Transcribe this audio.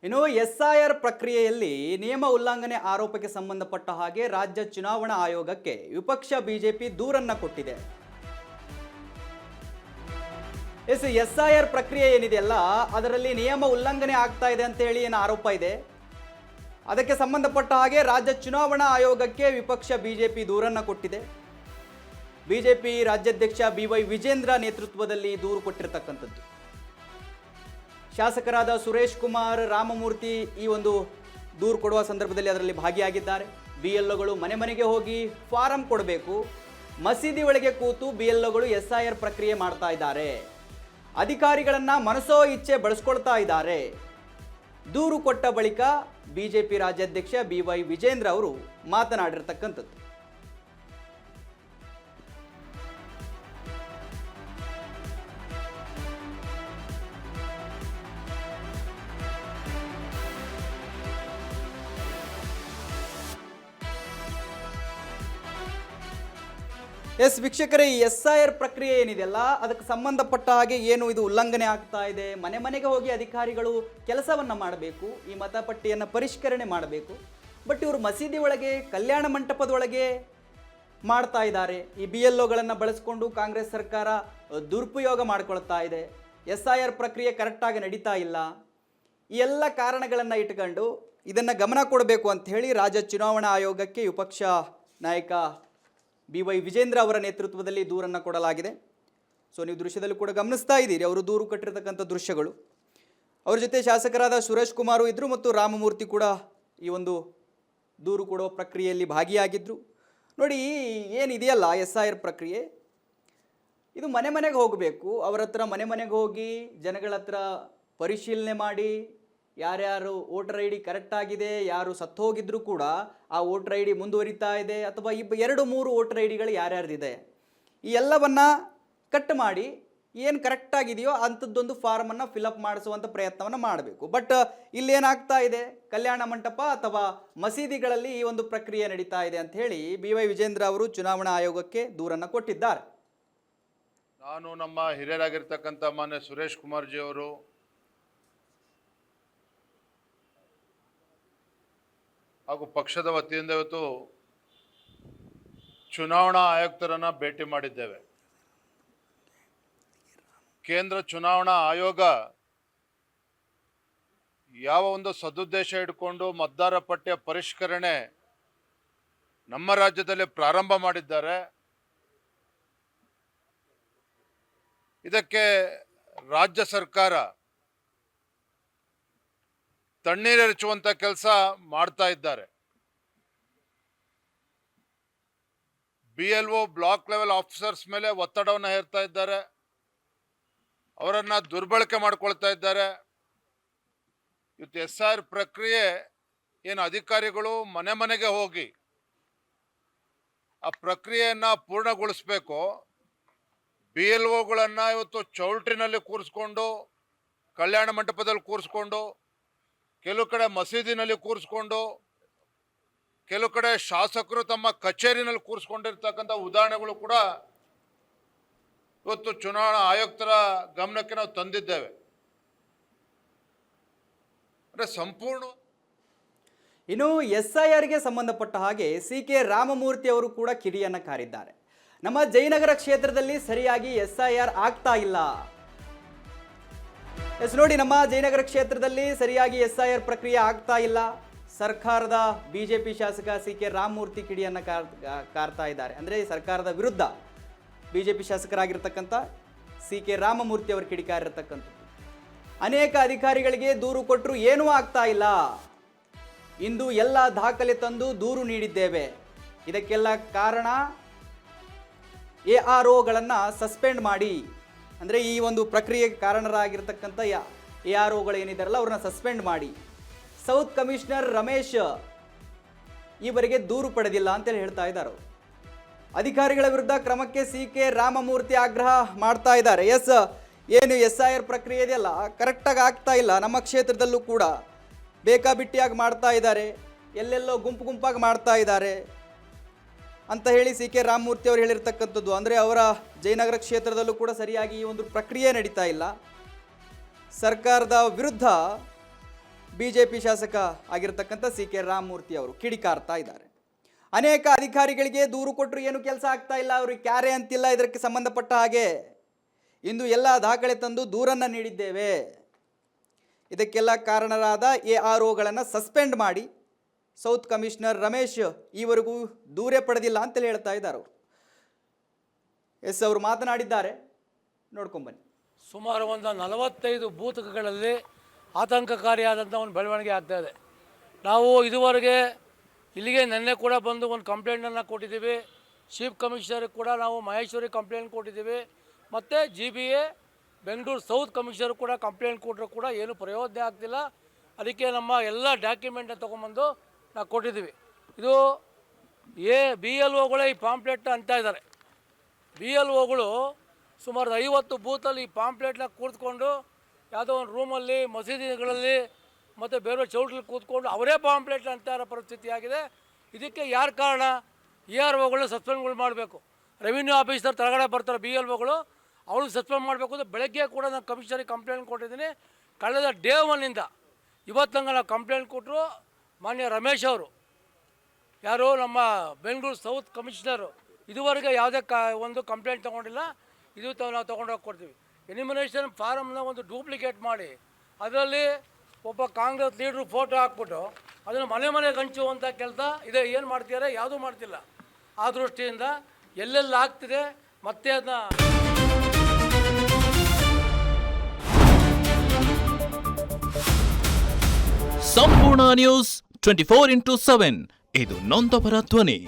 ಇನ್ನು ಎಸ್ಐಆರ್ ಪ್ರಕ್ರಿಯೆಯಲ್ಲಿ ನಿಯಮ ಉಲ್ಲಂಘನೆ ಆರೋಪಕ್ಕೆ ಸಂಬಂಧಪಟ್ಟ ಹಾಗೆ ರಾಜ್ಯ ಚುನಾವಣಾ ಆಯೋಗಕ್ಕೆ ವಿಪಕ್ಷ ಬಿಜೆಪಿ ದೂರನ್ನ ಕೊಟ್ಟಿದೆ. ಎಸ್ಐಆರ್ ಪ್ರಕ್ರಿಯೆ ಏನಿದೆಯಲ್ಲ ಅದರಲ್ಲಿ ನಿಯಮ ಉಲ್ಲಂಘನೆ ಆಗ್ತಾ ಇದೆ ಅಂತ ಹೇಳಿ ಏನು ಆರೋಪ ಇದೆ. ಅದಕ್ಕೆ ಸಂಬಂಧಪಟ್ಟ ಹಾಗೆ ರಾಜ್ಯ ಚುನಾವಣಾ ಆಯೋಗಕ್ಕೆ ವಿಪಕ್ಷ ಬಿಜೆಪಿ ದೂರನ್ನ ಕೊಟ್ಟಿದೆ. ಬಿಜೆಪಿ ರಾಜ್ಯಾಧ್ಯಕ್ಷ BY ವಿಜೇಂದ್ರ ನೇತೃತ್ವದಲ್ಲಿ ದೂರು ಕೊಟ್ಟಿರತಕ್ಕಂಥದ್ದು. ಶಾಸಕರಾದ ಸುರೇಶ್ ಕುಮಾರ್, ರಾಮಮೂರ್ತಿ ಈ ಒಂದು ದೂರು ಕೊಡುವ ಸಂದರ್ಭದಲ್ಲಿ ಅದರಲ್ಲಿ ಭಾಗಿಯಾಗಿದ್ದಾರೆ. BLOಗಳು ಮನೆ ಮನೆಗೆ ಹೋಗಿ ಫಾರಂ ಕೊಡಬೇಕು, ಮಸೀದಿ ಒಳಗೆ ಕೂತು BLOಗಳು ಎಸ್ಐಆರ್ ಪ್ರಕ್ರಿಯೆ ಮಾಡ್ತಾ ಇದ್ದಾರೆ, ಅಧಿಕಾರಿಗಳನ್ನ ಮನಸೋ ಇಚ್ಛೆ ಬಳಸ್ಕೊಳ್ತಾ ಇದ್ದಾರೆ. ದೂರು ಕೊಟ್ಟ ಬಳಿಕ ಬಿಜೆಪಿ ರಾಜ್ಯಾಧ್ಯಕ್ಷ BY ವಿಜೇಂದ್ರ ಅವರು ಮಾತನಾಡಿರ್ತಕ್ಕಂಥದ್ದು. ವೀಕ್ಷಕರೇ, ಈ ಎಸ್ಐಆರ್ ಪ್ರಕ್ರಿಯೆ ಏನಿದೆಯಲ್ಲ ಅದಕ್ಕೆ ಸಂಬಂಧಪಟ್ಟ ಹಾಗೆ ಏನು ಇದು ಉಲ್ಲಂಘನೆ ಆಗ್ತಾ ಇದೆ. ಮನೆ ಮನೆಗೆ ಹೋಗಿ ಅಧಿಕಾರಿಗಳು ಕೆಲಸವನ್ನು ಮಾಡಬೇಕು, ಈ ಮತಪಟ್ಟಿಯನ್ನು ಪರಿಷ್ಕರಣೆ ಮಾಡಬೇಕು. ಬಟ್ ಇವರು ಮಸೀದಿ ಒಳಗೆ, ಕಲ್ಯಾಣ ಮಂಟಪದೊಳಗೆ ಮಾಡ್ತಾ ಇದ್ದಾರೆ. ಈ BLOಗಳನ್ನು ಬಳಸ್ಕೊಂಡು ಕಾಂಗ್ರೆಸ್ ಸರ್ಕಾರ ದುರುಪಯೋಗ ಮಾಡ್ಕೊಳ್ತಾ ಇದೆ. ಎಸ್ಐಆರ್ ಪ್ರಕ್ರಿಯೆ ಕರೆಕ್ಟಾಗಿ ನಡೀತಾ ಇಲ್ಲ. ಈ ಎಲ್ಲ ಕಾರಣಗಳನ್ನು ಇಟ್ಕೊಂಡು ಇದನ್ನು ಗಮನ ಕೊಡಬೇಕು ಅಂತ ಹೇಳಿ ರಾಜ್ಯ ಚುನಾವಣಾ ಆಯೋಗಕ್ಕೆ ವಿಪಕ್ಷ ನಾಯಕ BY ವಿಜೇಂದ್ರ ಅವರ ನೇತೃತ್ವದಲ್ಲಿ ದೂರನ್ನು ಕೊಡಲಾಗಿದೆ. ಸೊ ನೀವು ದೃಶ್ಯದಲ್ಲಿ ಕೂಡ ಗಮನಿಸ್ತಾ ಇದ್ದೀರಿ ಅವರು ದೂರು ಕಟ್ಟಿರ್ತಕ್ಕಂಥ ದೃಶ್ಯಗಳು. ಅವ್ರ ಜೊತೆ ಶಾಸಕರಾದ ಸುರೇಶ್ ಕುಮಾರು ಇದ್ದರು ಮತ್ತು ರಾಮಮೂರ್ತಿ ಕೂಡ ಈ ಒಂದು ದೂರು ಕೊಡುವ ಪ್ರಕ್ರಿಯೆಯಲ್ಲಿ ಭಾಗಿಯಾಗಿದ್ದರು. ನೋಡಿ, ಏನಿದೆಯಲ್ಲ ಎಸ್ಐಆರ್ ಪ್ರಕ್ರಿಯೆ, ಇದು ಮನೆ ಮನೆಗೆ ಹೋಗಬೇಕು. ಅವರ ಹತ್ರ ಮನೆ ಮನೆಗೆ ಹೋಗಿ ಜನಗಳ ಹತ್ರ ಪರಿಶೀಲನೆ ಮಾಡಿ ಯಾರ್ಯಾರು ವೋಟರ್ ID ಕರೆಕ್ಟ್ ಆಗಿದೆ, ಯಾರು ಸತ್ತು ಹೋಗಿದ್ರು ಕೂಡ ಆ ವೋಟರ್ ID ಮುಂದುವರಿತಾ ಇದೆ, ಅಥವಾ 2-3 ವೋಟರ್ IDಗಳು ಯಾರ್ಯಾರ್ದಿದೆ ಈ ಎಲ್ಲವನ್ನು ಕಟ್ ಮಾಡಿ ಏನು ಕರೆಕ್ಟಾಗಿದೆಯೋ ಅಂಥದ್ದೊಂದು ಫಾರ್ಮನ್ನು ಫಿಲಪ್ ಮಾಡಿಸುವಂಥ ಪ್ರಯತ್ನವನ್ನು ಮಾಡಬೇಕು. ಬಟ್ ಇಲ್ಲೇನಾಗ್ತಾ ಇದೆ, ಕಲ್ಯಾಣ ಮಂಟಪ ಅಥವಾ ಮಸೀದಿಗಳಲ್ಲಿ ಈ ಒಂದು ಪ್ರಕ್ರಿಯೆ ನಡೀತಾ ಇದೆ ಅಂತ ಹೇಳಿ BY ವಿಜೇಂದ್ರ ಅವರು ಚುನಾವಣಾ ಆಯೋಗಕ್ಕೆ ದೂರನ್ನು ಕೊಟ್ಟಿದ್ದಾರೆ. ನಾನು ನಮ್ಮ ಹಿರಿಯರಾಗಿರ್ತಕ್ಕಂಥ ಮಾನ್ಯ ಸುರೇಶ್ ಕುಮಾರ್ಜಿ ಅವರು ಹಾಗೂ ಪಕ್ಷದ ವತಿಯಿಂದ ಇವತ್ತು ಚುನಾವಣಾ ಆಯುಕ್ತರನ್ನು ಭೇಟಿ ಮಾಡಿದ್ದೇವೆ. ಕೇಂದ್ರ ಚುನಾವಣಾ ಆಯೋಗ ಯಾವ ಒಂದು ಸದುದ್ದೇಶ ಇಟ್ಕೊಂಡು ಮತದಾರ ಪಟ್ಟಿಯ ಪರಿಷ್ಕರಣೆ ನಮ್ಮ ರಾಜ್ಯದಲ್ಲಿ ಪ್ರಾರಂಭ ಮಾಡಿದ್ದಾರೆ, ಇದಕ್ಕೆ ರಾಜ್ಯ ಸರ್ಕಾರ ತಣ್ಣೀರೆರಚುವಂಥ ಕೆಲಸ ಮಾಡ್ತಾ ಇದ್ದಾರೆ. BLO ಬ್ಲಾಕ್ ಲೆವೆಲ್ ಆಫೀಸರ್ಸ್ ಮೇಲೆ ಒತ್ತಡವನ್ನು ಹೇರ್ತಾ ಇದ್ದಾರೆ, ಅವರನ್ನು ದುರ್ಬಳಕೆ ಮಾಡ್ಕೊಳ್ತಾ ಇದ್ದಾರೆ. ಇವತ್ತು ಎಸ್ಐಆರ್ ಪ್ರಕ್ರಿಯೆ ಏನು ಅಧಿಕಾರಿಗಳು ಮನೆ ಮನೆಗೆ ಹೋಗಿ ಆ ಪ್ರಕ್ರಿಯೆಯನ್ನು ಪೂರ್ಣಗೊಳಿಸಬೇಕು, BLOಗಳನ್ನು ಇವತ್ತು ಚೌಲ್ಟ್ರಿನಲ್ಲಿ ಕೂರಿಸ್ಕೊಂಡು, ಕಲ್ಯಾಣ ಮಂಟಪದಲ್ಲಿ ಕೂರಿಸ್ಕೊಂಡು, ಕೆಲವು ಕಡೆ ಮಸೀದಿನಲ್ಲಿ ಕೂರಿಸ್ಕೊಂಡು, ಕೆಲವು ಕಡೆ ಶಾಸಕರು ತಮ್ಮ ಕಚೇರಿನಲ್ಲಿ ಕೂರಿಸ್ಕೊಂಡಿರ್ತಕ್ಕಂಥ ಉದಾಹರಣೆಗಳು ಕೂಡ ಇವತ್ತು ಚುನಾವಣಾ ಆಯುಕ್ತರ ಗಮನಕ್ಕೆ ನಾವು ತಂದಿದ್ದೇವೆ. ಅಂದರೆ ಸಂಪೂರ್ಣ ಇನ್ನು ಎಸ್ಐಆರ್ಗೆ ಸಂಬಂಧಪಟ್ಟ ಹಾಗೆ CK ರಾಮಮೂರ್ತಿ ಅವರು ಕೂಡ ಕಿಡಿಯನ್ನು ಕಾರಿದ್ದಾರೆ. ನಮ್ಮ ಜಯನಗರ ಕ್ಷೇತ್ರದಲ್ಲಿ ಸರಿಯಾಗಿ ಎಸ್ಐಆರ್ ಆಗ್ತಾ ಇಲ್ಲ. ನೋಡಿ, ನಮ್ಮ ಜಯನಗರ ಕ್ಷೇತ್ರದಲ್ಲಿ ಸರಿಯಾಗಿ ಎಸ್ಐಆರ್ ಪ್ರಕ್ರಿಯೆ ಆಗ್ತಾ ಇಲ್ಲ. ಸರ್ಕಾರದ BJP ಶಾಸಕ CK ರಾಮಮೂರ್ತಿ ಕಿಡಿಯನ್ನು ಕಾರ್ತಾ ಇದ್ದಾರೆ. ಅಂದರೆ ಸರ್ಕಾರದ ವಿರುದ್ಧ BJP ಶಾಸಕರಾಗಿರ್ತಕ್ಕಂಥ CK ರಾಮಮೂರ್ತಿ ಅವರು ಕಿಡಿಕಾರಿರ್ತಕ್ಕಂಥದ್ದು. ಅನೇಕ ಅಧಿಕಾರಿಗಳಿಗೆ ದೂರು ಕೊಟ್ಟರು, ಏನೂ ಆಗ್ತಾ ಇಲ್ಲ. ಇಂದು ಎಲ್ಲ ದಾಖಲೆ ತಂದು ದೂರು ನೀಡಿದ್ದೇವೆ. ಇದಕ್ಕೆಲ್ಲ ಕಾರಣ AROಗಳನ್ನು ಸಸ್ಪೆಂಡ್ ಮಾಡಿ, ಅಂದರೆ ಈ ಒಂದು ಪ್ರಕ್ರಿಯೆಗೆ ಕಾರಣರಾಗಿರ್ತಕ್ಕಂಥ AROಗಳು ಏನಿದಾರಲ್ಲ ಅವ್ರನ್ನ ಸಸ್ಪೆಂಡ್ ಮಾಡಿ. ಸೌತ್ ಕಮಿಷನರ್ ರಮೇಶ್ ಈವರೆಗೆ ದೂರು ಪಡೆದಿಲ್ಲ ಅಂತೇಳಿ ಹೇಳ್ತಾ ಇದ್ದಾರೆ. ಅಧಿಕಾರಿಗಳ ವಿರುದ್ಧ ಕ್ರಮಕ್ಕೆ CK ರಾಮಮೂರ್ತಿ ಆಗ್ರಹ ಮಾಡ್ತಾ ಇದ್ದಾರೆ. ಏನು ಎಸ್ಐಆರ್ ಪ್ರಕ್ರಿಯೆ ಇದೆಯಲ್ಲ ಕರೆಕ್ಟಾಗಿ ಆಗ್ತಾ ಇಲ್ಲ. ನಮ್ಮ ಕ್ಷೇತ್ರದಲ್ಲೂ ಕೂಡ ಬೇಕಾಬಿಟ್ಟಿಯಾಗಿ ಮಾಡ್ತಾ ಇದ್ದಾರೆ, ಎಲ್ಲೆಲ್ಲೋ ಗುಂಪು ಗುಂಪಾಗಿ ಮಾಡ್ತಾ ಇದ್ದಾರೆ ಅಂತ ಹೇಳಿ CK ರಾಮಮೂರ್ತಿ ಅವರು ಹೇಳಿರ್ತಕ್ಕಂಥದ್ದು. ಅಂದರೆ ಅವರ ಜಯನಗರ ಕ್ಷೇತ್ರದಲ್ಲೂ ಕೂಡ ಸರಿಯಾಗಿ ಈ ಒಂದು ಪ್ರಕ್ರಿಯೆ ನಡೀತಾ ಇಲ್ಲ. ಸರ್ಕಾರದ ವಿರುದ್ಧ BJP ಶಾಸಕ ಆಗಿರತಕ್ಕಂಥ CK ರಾಮಮೂರ್ತಿ ಅವರು ಕಿಡಿಕಾರ್ತಾ ಇದ್ದಾರೆ. ಅನೇಕ ಅಧಿಕಾರಿಗಳಿಗೆ ದೂರು ಕೊಟ್ಟರು ಏನು ಕೆಲಸ ಆಗ್ತಾ ಇಲ್ಲ, ಅವ್ರಿಗೆ ಕ್ಯಾರೆ ಅಂತಿಲ್ಲ. ಇದಕ್ಕೆ ಸಂಬಂಧಪಟ್ಟ ಹಾಗೆ ಇಂದು ಎಲ್ಲ ದಾಖಲೆ ತಂದು ದೂರನ್ನು ನೀಡಿದ್ದೇವೆ. ಇದಕ್ಕೆಲ್ಲ ಕಾರಣರಾದ AROಗಳನ್ನು ಸಸ್ಪೆಂಡ್ ಮಾಡಿ ಸೌತ್ ಕಮಿಷನರ್ ರಮೇಶ್ ಈವರೆಗೂ ದೂರೇ ಪಡೆದಿಲ್ಲ ಅಂತೇಳಿ ಹೇಳ್ತಾ ಇದ್ದಾರೆ ಅವರು. ಎಸ್ ಅವರು ಮಾತನಾಡಿದ್ದಾರೆ, ನೋಡ್ಕೊಂಬನ್ನಿ. ಸುಮಾರು ಒಂದು 45 ಬೂತ್ಗಳಲ್ಲಿ ಆತಂಕಕಾರಿಯಾದಂಥ ಒಂದು ಬೆಳವಣಿಗೆ ಆಗ್ತಾಯಿದೆ. ನಾವು ಇದುವರೆಗೆ ಇಲ್ಲಿಗೆ ನಿನ್ನೆ ಕೂಡ ಬಂದು ಒಂದು ಕಂಪ್ಲೇಂಟನ್ನು ಕೊಟ್ಟಿದ್ದೀವಿ. ಚೀಫ್ ಕಮಿಷನರ್ಗೆ ಕೂಡ ನಾವು ಮಹೇಶ್ವರಿ ಕಂಪ್ಲೇಂಟ್ ಕೊಟ್ಟಿದ್ದೀವಿ. ಮತ್ತು GBA ಬೆಂಗಳೂರು ಸೌತ್ ಕಮಿಷನರ್ ಕೂಡ ಕಂಪ್ಲೇಂಟ್ ಕೊಟ್ಟರು ಕೂಡ ಏನು ಪ್ರಯೋಜನ ಆಗ್ತಿಲ್ಲ. ಅದಕ್ಕೆ ನಮ್ಮ ಎಲ್ಲ ಡಾಕ್ಯುಮೆಂಟ್ನ ತೊಗೊಂಬಂದು ನಾವು ಕೊಟ್ಟಿದ್ದೀವಿ. ಇದು BLOಗಳೇ ಈ ಪಾಂಪ್ಲೆಟ್ ಅಂತ ಇದ್ದಾರೆ. BLOಗಳು ಸುಮಾರು 50 ಬೂತಲ್ಲಿ ಈ ಪಾಂಪ್ಲೆಟ್ನ ಕೂತ್ಕೊಂಡು ಯಾವುದೋ ಒಂದು ರೂಮಲ್ಲಿ ಮಸೀದಿಗಳಲ್ಲಿ ಮತ್ತು ಬೇರೆ ಚೌಟ್ರಲ್ಲಿ ಕೂತ್ಕೊಂಡು ಅವರೇ ಪಾಂಪ್ಲೆಟ್ ಅಂತ ಇರೋ ಪರಿಸ್ಥಿತಿ ಆಗಿದೆ. ಇದಕ್ಕೆ ಯಾರು ಕಾರಣ? AROಗಳು ಸಸ್ಪೆಂಡ್ಗಳು ಮಾಡಬೇಕು. ರೆವಿನ್ಯೂ ಆಫೀಸರ್ ತಳಗಡೆ ಬರ್ತಾರೆ BLOಗಳು, ಅವ್ರಿಗೆ ಸಸ್ಪೆಂಡ್ ಮಾಡಬೇಕು ಅಂತ ಬೆಳಗ್ಗೆ ಕೂಡ ನಾನು ಕಮಿಷನರಿಗೆ ಕಂಪ್ಲೇಂಟ್ ಕೊಟ್ಟಿದ್ದೀನಿ. ಕಳೆದ ಡೇ 1ಇಂದ ಇವತ್ತಂಗೆ ನಾವು ಕಂಪ್ಲೇಂಟ್ ಕೊಟ್ಟರು. ಮಾನ್ಯ ರಮೇಶ್ ಅವರು, ಯಾರು ನಮ್ಮ ಬೆಂಗಳೂರು ಸೌತ್ ಕಮಿಷನರು, ಇದುವರೆಗೆ ಯಾವುದೇ ಒಂದು ಕಂಪ್ಲೇಂಟ್ ತೊಗೊಂಡಿಲ್ಲ. ಇದು ನಾವು ತೊಗೊಂಡೋಗಿ ಕೊಡ್ತೀವಿ. ಎನಿಮಿನೇಷನ್ ಫಾರಮ್ನ ಒಂದು ಡೂಪ್ಲಿಕೇಟ್ ಮಾಡಿ ಅದರಲ್ಲಿ ಒಬ್ಬ ಕಾಂಗ್ರೆಸ್ ಲೀಡ್ರು ಫೋಟೋ ಹಾಕ್ಬಿಟ್ಟು ಅದನ್ನು ಮನೆಗೆ ಹಂಚುವಂಥ ಕೆಲಸ ಇದೆ. ಏನು ಮಾಡ್ತಿದ್ದಾರೆ? ಯಾವುದೂ ಮಾಡ್ತಿಲ್ಲ. ಆ ದೃಷ್ಟಿಯಿಂದ ಎಲ್ಲೆಲ್ಲ ಆಗ್ತಿದೆ ಮತ್ತೆ ಅದನ್ನ ಸಂಪೂರ್ಣ ನ್ಯೂಸ್ 24/7 ಇದು ನೊಂದವರ ಧ್ವನಿ.